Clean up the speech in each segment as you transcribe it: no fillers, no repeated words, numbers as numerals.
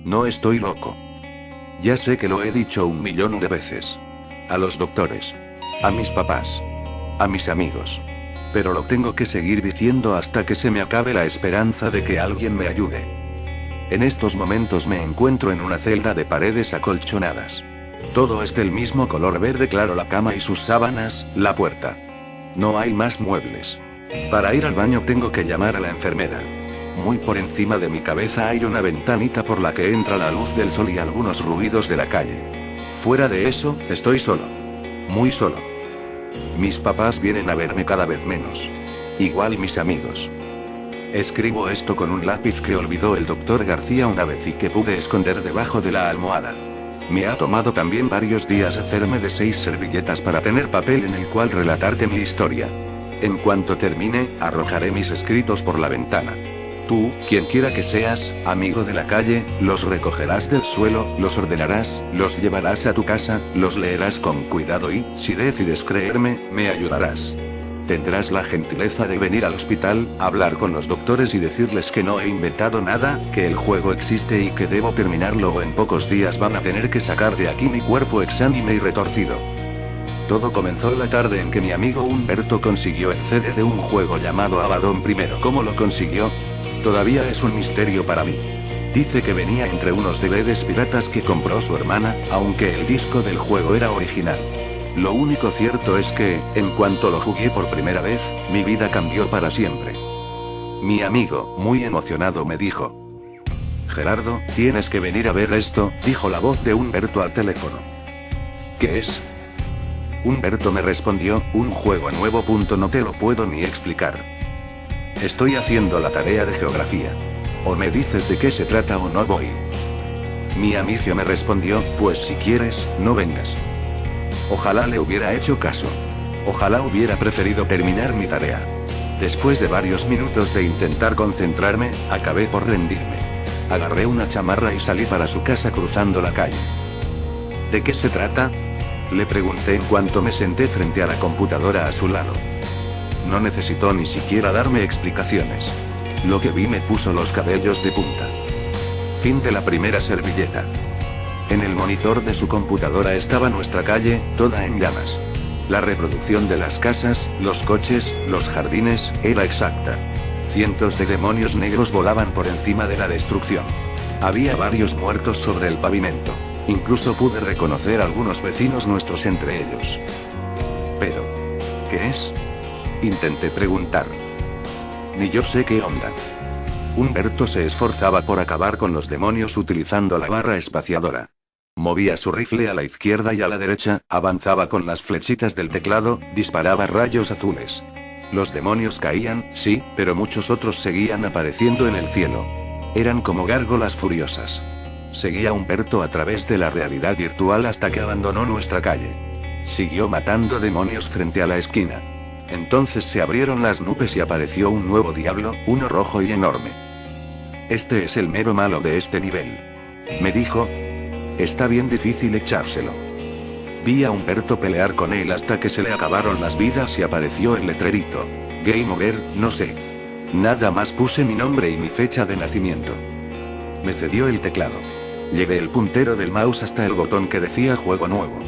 No estoy loco. Ya sé que lo he dicho 1.000.000 de veces. A los doctores. A mis papás. A mis amigos. Pero lo tengo que seguir diciendo hasta que se me acabe la esperanza de que alguien me ayude. En estos momentos me encuentro en una celda de paredes acolchonadas. Todo es del mismo color verde claro, la cama y sus sábanas, la puerta. No hay más muebles. Para ir al baño tengo que llamar a la enfermera. Muy por encima de mi cabeza hay una ventanita por la que entra la luz del sol y algunos ruidos de la calle. Fuera de eso, estoy solo. Muy solo. Mis papás vienen a verme cada vez menos. Igual mis amigos. Escribo esto con un lápiz que olvidó el doctor García una vez y que pude esconder debajo de la almohada. Me ha tomado también varios días hacerme de 6 servilletas para tener papel en el cual relatarte mi historia. En cuanto termine, arrojaré mis escritos por la ventana. Tú, quien quiera que seas, amigo de la calle, los recogerás del suelo, los ordenarás, los llevarás a tu casa, los leerás con cuidado y, si decides creerme, me ayudarás. Tendrás la gentileza de venir al hospital, hablar con los doctores y decirles que no he inventado nada, que el juego existe y que debo terminarlo o en pocos días van a tener que sacar de aquí mi cuerpo exánime y retorcido. Todo comenzó la tarde en que mi amigo Humberto consiguió el CD de un juego llamado Abaddon I. ¿Cómo lo consiguió? Todavía es un misterio para mí. Dice que venía entre unos DVDs piratas que compró su hermana, aunque el disco del juego era original. Lo único cierto es que, en cuanto lo jugué por primera vez, mi vida cambió para siempre. Mi amigo, muy emocionado, me dijo: Gerardo, tienes que venir a ver esto, dijo la voz de Humberto al teléfono. ¿Qué es? Humberto me respondió: un juego nuevo. No te lo puedo ni explicar. Estoy haciendo la tarea de geografía. O me dices de qué se trata o no voy. Mi amigo me respondió: pues si quieres, no vengas. Ojalá le hubiera hecho caso. Ojalá hubiera preferido terminar mi tarea. Después de varios minutos de intentar concentrarme, acabé por rendirme. Agarré una chamarra y salí para su casa cruzando la calle. ¿De qué se trata?, le pregunté en cuanto me senté frente a la computadora a su lado. No necesitó ni siquiera darme explicaciones. Lo que vi me puso los cabellos de punta. Fin de la primera servilleta. En el monitor de su computadora estaba nuestra calle, toda en llamas. La reproducción de las casas, los coches, los jardines, era exacta. Cientos de demonios negros volaban por encima de la destrucción. Había varios muertos sobre el pavimento. Incluso pude reconocer algunos vecinos nuestros entre ellos. Pero, ¿qué es?, intenté preguntar. Ni yo sé qué onda. Humberto se esforzaba por acabar con los demonios utilizando la barra espaciadora. Movía su rifle a la izquierda y a la derecha, avanzaba con las flechitas del teclado, disparaba rayos azules. Los demonios caían, sí, pero muchos otros seguían apareciendo en el cielo. Eran como gárgolas furiosas. Seguía a Humberto a través de la realidad virtual hasta que abandonó nuestra calle. Siguió matando demonios frente a la esquina. Entonces se abrieron las nubes y apareció un nuevo diablo, uno rojo y enorme. Este es el mero malo de este nivel, me dijo. Está bien difícil echárselo. Vi a Humberto pelear con él hasta que se le acabaron las vidas y apareció el letrerito. Game over, no sé. Nada más, puse mi nombre y mi fecha de nacimiento. Me cedió el teclado. Llevé el puntero del mouse hasta el botón que decía juego nuevo.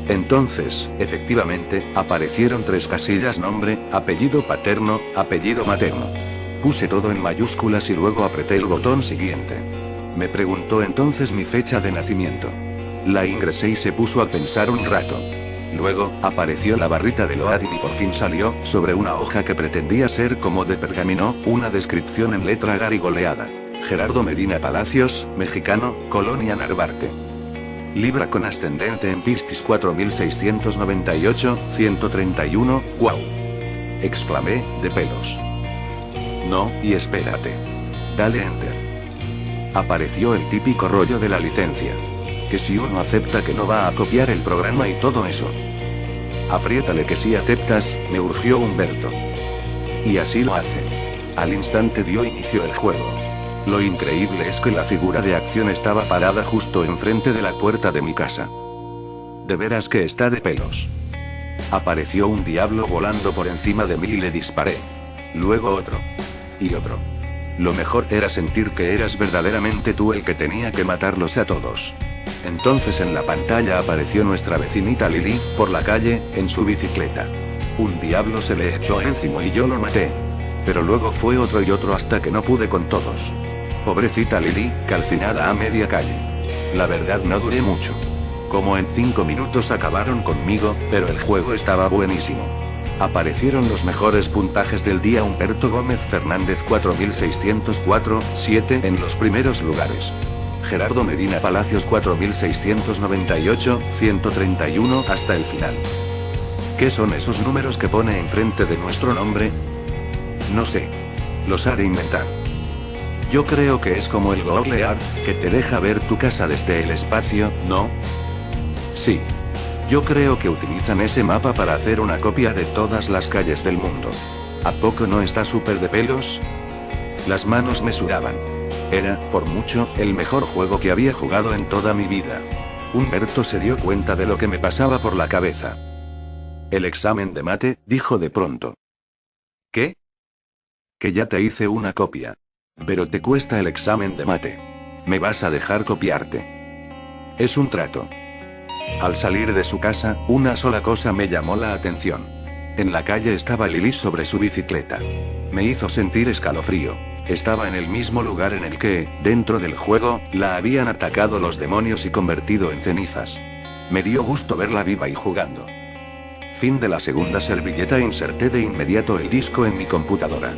Entonces, efectivamente, aparecieron 3 casillas: nombre, apellido paterno, apellido materno. Puse todo en mayúsculas y luego apreté el botón siguiente. Me preguntó entonces mi fecha de nacimiento. La ingresé y se puso a pensar un rato. Luego, apareció la barrita de loading y por fin salió, sobre una hoja que pretendía ser como de pergamino, una descripción en letra garigoleada. Gerardo Medina Palacios, mexicano, Colonia Narvarte. Libra con ascendente en Piscis 4698, 131, ¡guau! Exclamé, de pelos. No, y espérate. Dale enter. Apareció el típico rollo de la licencia. Que si uno acepta que no va a copiar el programa y todo eso. Apriétale que si aceptas, me urgió Humberto. Y así lo hace. Al instante dio inicio el juego. Lo increíble es que la figura de acción estaba parada justo enfrente de la puerta de mi casa. De veras que está de pelos. Apareció un diablo volando por encima de mí y le disparé. Luego otro. Y otro. Lo mejor era sentir que eras verdaderamente tú el que tenía que matarlos a todos. Entonces en la pantalla apareció nuestra vecinita Lily, por la calle, en su bicicleta. Un diablo se le echó encima y yo lo maté. Pero luego fue otro y otro hasta que no pude con todos. Pobrecita Lily, calcinada a media calle. La verdad no duré mucho. Como en 5 minutos acabaron conmigo, pero el juego estaba buenísimo. Aparecieron los mejores puntajes del día. Humberto Gómez Fernández 4604, 7 en los primeros lugares. Gerardo Medina Palacios 4698, 131 hasta el final. ¿Qué son esos números que pone enfrente de nuestro nombre? No sé. Los ha de inventar. Yo creo que es como el Google Earth, que te deja ver tu casa desde el espacio, ¿no? Sí. Yo creo que utilizan ese mapa para hacer una copia de todas las calles del mundo. ¿A poco no está súper de pelos? Las manos me sudaban. Era, por mucho, el mejor juego que había jugado en toda mi vida. Humberto se dio cuenta de lo que me pasaba por la cabeza. El examen de mate, dijo de pronto. ¿Qué? Que ya te hice una copia. Pero te cuesta el examen de mate. ¿Me vas a dejar copiarte? Es un trato. Al salir de su casa, una sola cosa me llamó la atención. En la calle estaba Lily sobre su bicicleta. Me hizo sentir escalofrío. Estaba en el mismo lugar en el que, dentro del juego, la habían atacado los demonios y convertido en cenizas. Me dio gusto verla viva y jugando. Fin de la segunda servilleta. Inserté de inmediato el disco en mi computadora.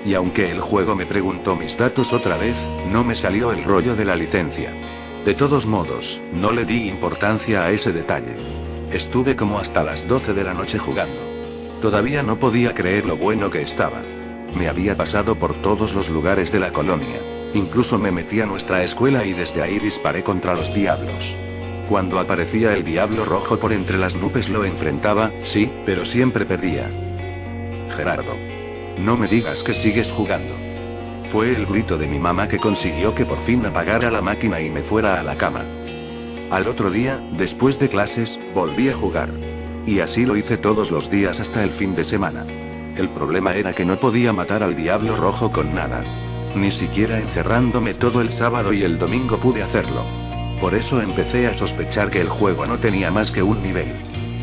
Y aunque el juego me preguntó mis datos otra vez, no me salió el rollo de la licencia. De todos modos, no le di importancia a ese detalle. Estuve como hasta las 12 de la noche jugando. Todavía no podía creer lo bueno que estaba. Me había pasado por todos los lugares de la colonia. Incluso me metí a nuestra escuela y desde ahí disparé contra los diablos. Cuando aparecía el diablo rojo por entre las nubes lo enfrentaba, sí, pero siempre perdía. Gerardo. No me digas que sigues jugando. Fue el grito de mi mamá que consiguió que por fin apagara la máquina y me fuera a la cama. Al otro día, después de clases, volví a jugar. Y así lo hice todos los días hasta el fin de semana. El problema era que no podía matar al diablo rojo con nada. Ni siquiera encerrándome todo el sábado y el domingo pude hacerlo. Por eso empecé a sospechar que el juego no tenía más que un nivel.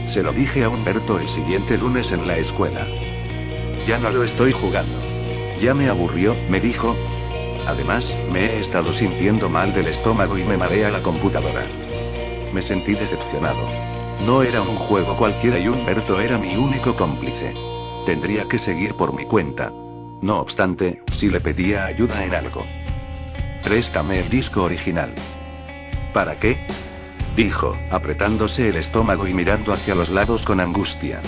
Se lo dije a Humberto el siguiente lunes en la escuela. Ya no lo estoy jugando. Ya me aburrió, me dijo. Además, me he estado sintiendo mal del estómago y me marea la computadora. Me sentí decepcionado. No era un juego cualquiera y Humberto era mi único cómplice. Tendría que seguir por mi cuenta. No obstante, sí le pedía ayuda en algo. Préstame el disco original. ¿Para qué? Dijo, apretándose el estómago y mirando hacia los lados con angustia.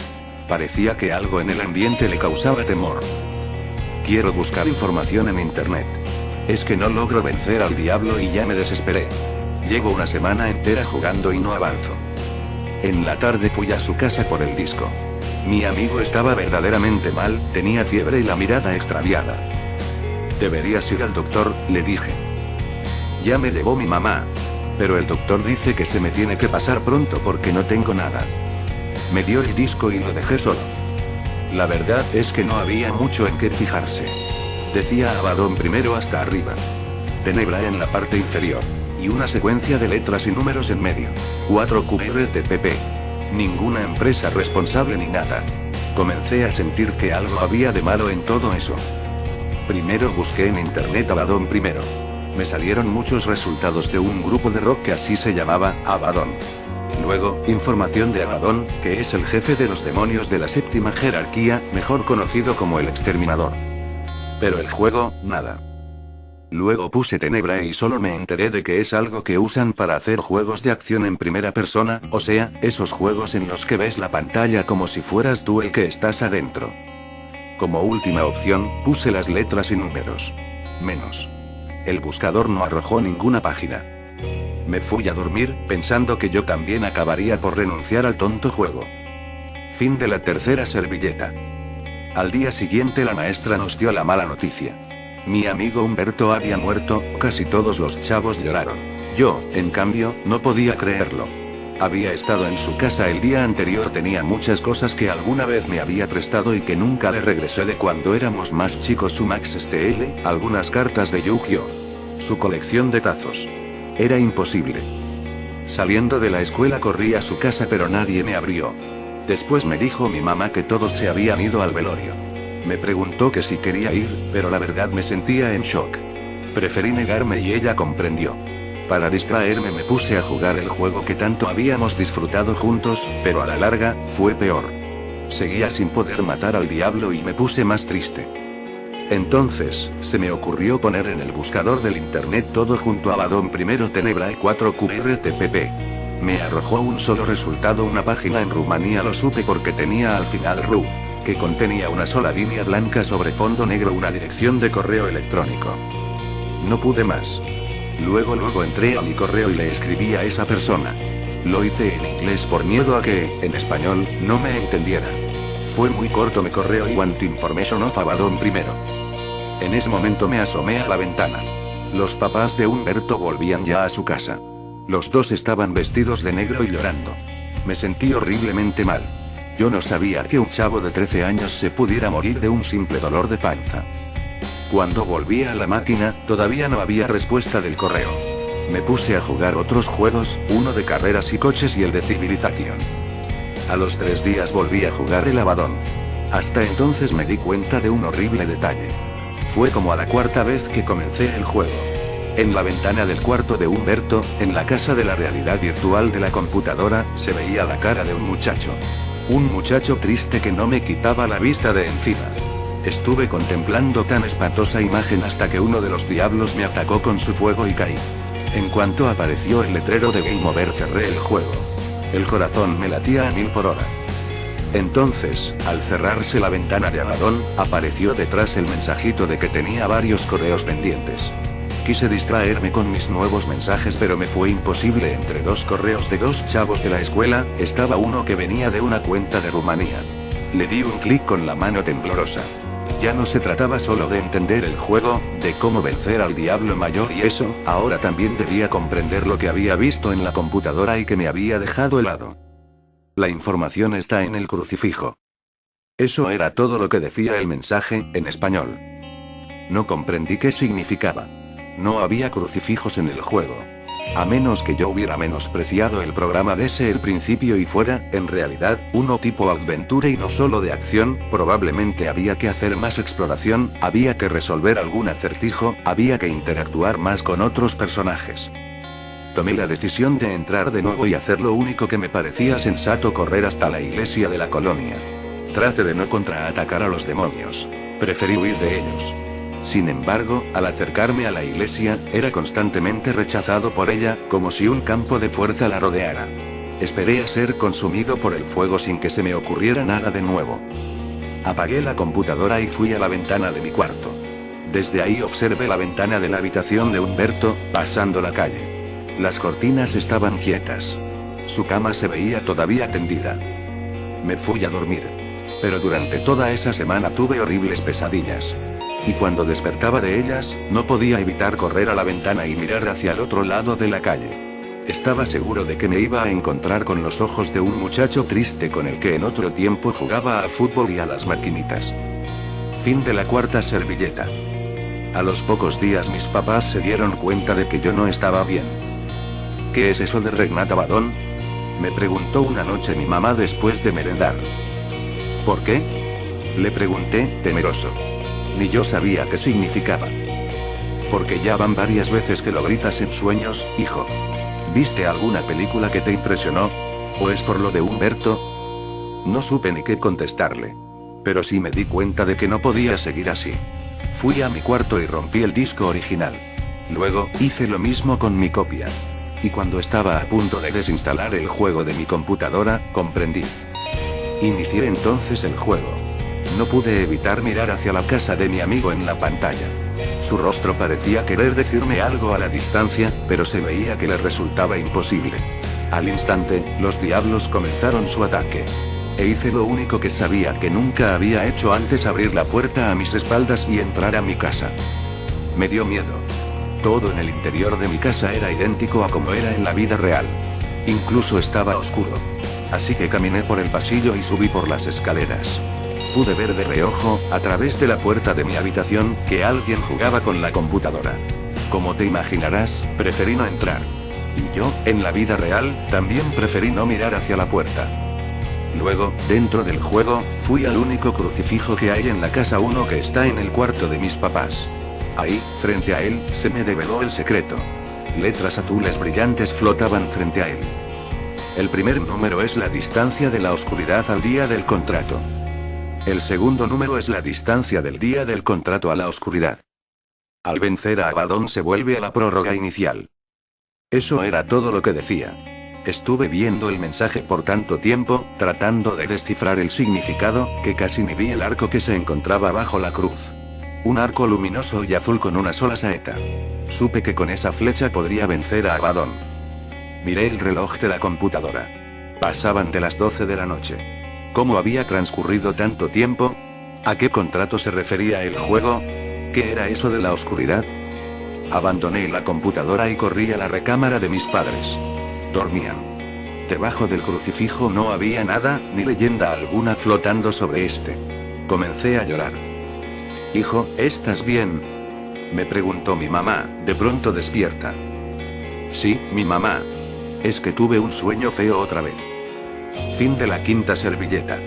Parecía que algo en el ambiente le causaba temor. Quiero buscar información en internet. Es que no logro vencer al diablo y ya me desesperé. Llevo una semana entera jugando y no avanzo. En la tarde fui a su casa por el disco. Mi amigo estaba verdaderamente mal, tenía fiebre y la mirada extraviada. Deberías ir al doctor, le dije. Ya me llevó mi mamá. Pero el doctor dice que se me tiene que pasar pronto porque no tengo nada. Me dio el disco y lo dejé solo. La verdad es que no había mucho en qué fijarse. Decía Abaddon primero hasta arriba. Tenebra en la parte inferior. Y una secuencia de letras y números en medio. 4 QRs de PP. Ninguna empresa responsable ni nada. Comencé a sentir que algo había de malo en todo eso. Primero busqué en internet Abaddon primero. Me salieron muchos resultados de un grupo de rock que así se llamaba, Abaddon. Luego, información de Abaddon, que es el jefe de los demonios de la séptima jerarquía, mejor conocido como el Exterminador. Pero el juego, nada. Luego puse Tenebra y solo me enteré de que es algo que usan para hacer juegos de acción en primera persona, o sea, esos juegos en los que ves la pantalla como si fueras tú el que estás adentro. Como última opción, puse las letras y números. Menos. El buscador no arrojó ninguna página. Me fui a dormir, pensando que yo también acabaría por renunciar al tonto juego. Fin de la tercera servilleta. Al día siguiente la maestra nos dio la mala noticia. Mi amigo Humberto había muerto, casi todos los chavos lloraron. Yo, en cambio, no podía creerlo. Había estado en su casa el día anterior, tenía muchas cosas que alguna vez me había prestado y que nunca le regresé de cuando éramos más chicos, su Max Steel, algunas cartas de Yu-Gi-Oh! Su colección de tazos. Era imposible. Saliendo de la escuela corrí a su casa pero nadie me abrió. Después me dijo mi mamá que todos se habían ido al velorio. Me preguntó que si quería ir, pero la verdad me sentía en shock. Preferí negarme y ella comprendió. Para distraerme me puse a jugar el juego que tanto habíamos disfrutado juntos, pero a la larga, fue peor. Seguía sin poder matar al diablo y me puse más triste. Entonces, se me ocurrió poner en el buscador del internet todo junto a Abaddon primero Tenebrae 4QRTPP. Me arrojó un solo resultado, una página en Rumanía, lo supe porque tenía al final RU, que contenía una sola línea blanca sobre fondo negro, una dirección de correo electrónico. No pude más. Luego entré a mi correo y le escribí a esa persona. Lo hice en inglés por miedo a que, en español, no me entendiera. Fue muy corto mi correo: I want information of Abaddon primero. En ese momento me asomé a la ventana. Los papás de Humberto volvían ya a su casa. Los dos estaban vestidos de negro y llorando. Me sentí horriblemente mal. Yo no sabía que un chavo de 13 años se pudiera morir de un simple dolor de panza. Cuando volví a la máquina, todavía no había respuesta del correo. Me puse a jugar otros juegos, uno de carreras y coches y el de Civilization. A los 3 días volví a jugar el Abaddon. Hasta entonces me di cuenta de un horrible detalle. Fue como a la 4ª vez que comencé el juego. En la ventana del cuarto de Humberto, en la casa de la realidad virtual de la computadora, se veía la cara de un muchacho. Un muchacho triste que no me quitaba la vista de encima. Estuve contemplando tan espantosa imagen hasta que uno de los diablos me atacó con su fuego y caí. En cuanto apareció el letrero de Game Over cerré el juego. El corazón me latía a 1000 por hora. Entonces, al cerrarse la ventana de Abaddon, apareció detrás el mensajito de que tenía varios correos pendientes. Quise distraerme con mis nuevos mensajes pero me fue imposible. Entre 2 correos de 2 chavos de la escuela, estaba uno que venía de una cuenta de Rumanía. Le di un clic con la mano temblorosa. Ya no se trataba solo de entender el juego, de cómo vencer al diablo mayor y eso, ahora también debía comprender lo que había visto en la computadora y que me había dejado helado. La información está en el crucifijo. Eso era todo lo que decía el mensaje, en español. No comprendí qué significaba. No había crucifijos en el juego. A menos que yo hubiera menospreciado el programa desde el principio y fuera, en realidad, uno tipo Adventure y no solo de acción, probablemente había que hacer más exploración, había que resolver algún acertijo, había que interactuar más con otros personajes. Tomé la decisión de entrar de nuevo y hacer lo único que me parecía sensato: correr hasta la iglesia de la colonia. Trate de no contraatacar a los demonios. Preferí huir de ellos. Sin embargo, al acercarme a la iglesia, era constantemente rechazado por ella, como si un campo de fuerza la rodeara. Esperé a ser consumido por el fuego sin que se me ocurriera nada de nuevo. Apagué la computadora y fui a la ventana de mi cuarto. Desde ahí observé la ventana de la habitación de Humberto, pasando la calle. Las cortinas estaban quietas. Su cama se veía todavía tendida. Me fui a dormir. Pero durante toda esa semana tuve horribles pesadillas. Y cuando despertaba de ellas, no podía evitar correr a la ventana y mirar hacia el otro lado de la calle. Estaba seguro de que me iba a encontrar con los ojos de un muchacho triste con el que en otro tiempo jugaba al fútbol y a las maquinitas. Fin de la 4ª servilleta. A los pocos días mis papás se dieron cuenta de que yo no estaba bien. ¿Qué es eso de Regnat Abaddon?, me preguntó una noche mi mamá después de merendar. ¿Por qué?, le pregunté, temeroso. Ni yo sabía qué significaba. Porque ya van varias veces que lo gritas en sueños, hijo. ¿Viste alguna película que te impresionó? ¿O es por lo de Humberto? No supe ni qué contestarle. Pero sí me di cuenta de que no podía seguir así. Fui a mi cuarto y rompí el disco original. Luego, hice lo mismo con mi copia. Y cuando estaba a punto de desinstalar el juego de mi computadora, comprendí. Inicié entonces el juego. No pude evitar mirar hacia la casa de mi amigo en la pantalla. Su rostro parecía querer decirme algo a la distancia, pero se veía que le resultaba imposible. Al instante, los diablos comenzaron su ataque. E hice lo único que sabía que nunca había hecho antes: abrir la puerta a mis espaldas y entrar a mi casa. Me dio miedo. Todo en el interior de mi casa era idéntico a como era en la vida real. Incluso estaba oscuro. Así que caminé por el pasillo y subí por las escaleras. Pude ver de reojo, a través de la puerta de mi habitación, que alguien jugaba con la computadora. Como te imaginarás, preferí no entrar. Y yo, en la vida real, también preferí no mirar hacia la puerta. Luego, dentro del juego, fui al único crucifijo que hay en la casa, uno que está en el cuarto de mis papás. Ahí, frente a él, se me develó el secreto. Letras azules brillantes flotaban frente a él. El primer número es la distancia de la oscuridad al día del contrato. El segundo número es la distancia del día del contrato a la oscuridad. Al vencer a Abaddon se vuelve a la prórroga inicial. Eso era todo lo que decía. Estuve viendo el mensaje por tanto tiempo, tratando de descifrar el significado, que casi ni vi el arco que se encontraba bajo la cruz. Un arco luminoso y azul con una sola saeta. Supe que con esa flecha podría vencer a Abaddon. Miré el reloj de la computadora. Pasaban de las 12 de la noche. ¿Cómo había transcurrido tanto tiempo? ¿A qué contrato se refería el juego? ¿Qué era eso de la oscuridad? Abandoné la computadora y corrí a la recámara de mis padres. Dormían. Debajo del crucifijo no había nada, ni leyenda alguna flotando sobre este. Comencé a llorar. Hijo, ¿estás bien?, me preguntó mi mamá, de pronto despierta. Sí, mi mamá. Es que tuve un sueño feo otra vez. Fin de la quinta servilleta.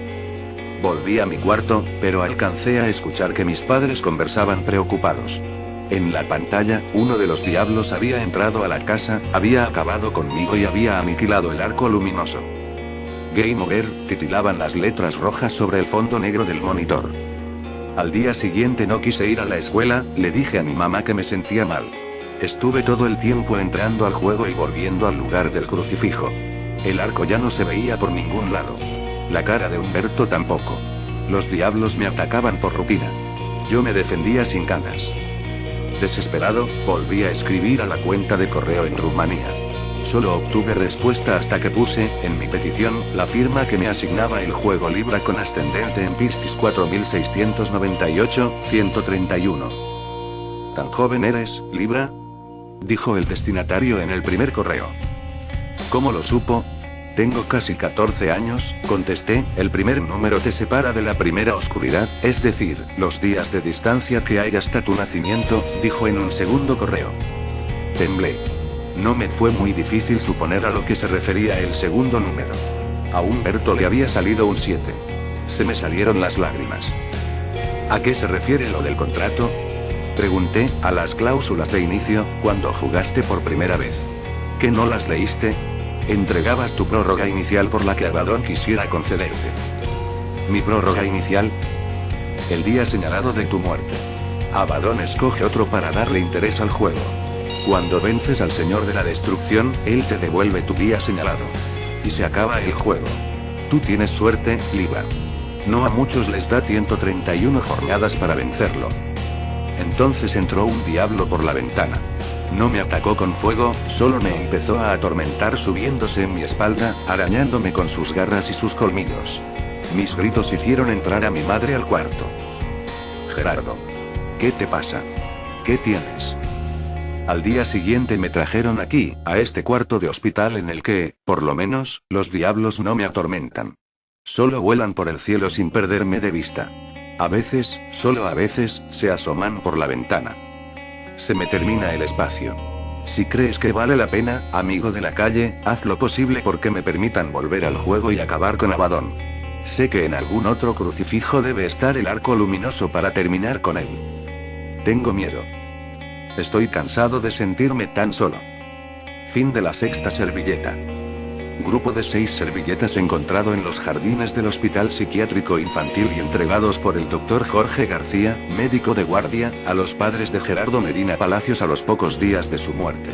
Volví a mi cuarto, pero alcancé a escuchar que mis padres conversaban preocupados. En la pantalla, uno de los diablos había entrado a la casa, había acabado conmigo y había aniquilado el arco luminoso. Game over, titilaban las letras rojas sobre el fondo negro del monitor. Al día siguiente no quise ir a la escuela, le dije a mi mamá que me sentía mal. Estuve todo el tiempo entrando al juego y volviendo al lugar del crucifijo. El arco ya no se veía por ningún lado. La cara de Humberto tampoco. Los diablos me atacaban por rutina. Yo me defendía sin ganas. Desesperado, volví a escribir a la cuenta de correo en Rumanía. Solo obtuve respuesta hasta que puse, en mi petición, la firma que me asignaba el juego Libra con ascendente en Piscis 4698-131. ¿Tan joven eres, Libra?, dijo el destinatario en el primer correo. ¿Cómo lo supo? Tengo casi 14 años, contesté. El primer número te separa de la primera oscuridad, es decir, los días de distancia que hay hasta tu nacimiento, dijo en un segundo correo. Temblé. No me fue muy difícil suponer a lo que se refería el segundo número. A Humberto le había salido un 7. Se me salieron las lágrimas. ¿A qué se refiere lo del contrato?, pregunté. A las cláusulas de inicio, cuando jugaste por primera vez. ¿Que no las leíste? Entregabas tu prórroga inicial por la que Abaddon quisiera concederte. ¿Mi prórroga inicial? El día señalado de tu muerte. Abaddon escoge otro para darle interés al juego. Cuando vences al Señor de la Destrucción, él te devuelve tu día señalado. Y se acaba el juego. Tú tienes suerte, Libra. No a muchos les da 131 jornadas para vencerlo. Entonces entró un diablo por la ventana. No me atacó con fuego, solo me empezó a atormentar subiéndose en mi espalda, arañándome con sus garras y sus colmillos. Mis gritos hicieron entrar a mi madre al cuarto. Gerardo. ¿Qué te pasa? ¿Qué tienes? Al día siguiente me trajeron aquí, a este cuarto de hospital en el que, por lo menos, los diablos no me atormentan. Solo vuelan por el cielo sin perderme de vista. A veces, solo a veces, se asoman por la ventana. Se me termina el espacio. Si crees que vale la pena, amigo de la calle, haz lo posible porque me permitan volver al juego y acabar con Abaddon. Sé que en algún otro crucifijo debe estar el arco luminoso para terminar con él. Tengo miedo. Estoy cansado de sentirme tan solo. Fin de la sexta servilleta. Grupo de 6 servilletas encontrado en los jardines del Hospital Psiquiátrico Infantil y entregados por el Dr. Jorge García, médico de guardia, a los padres de Gerardo Medina Palacios a los pocos días de su muerte.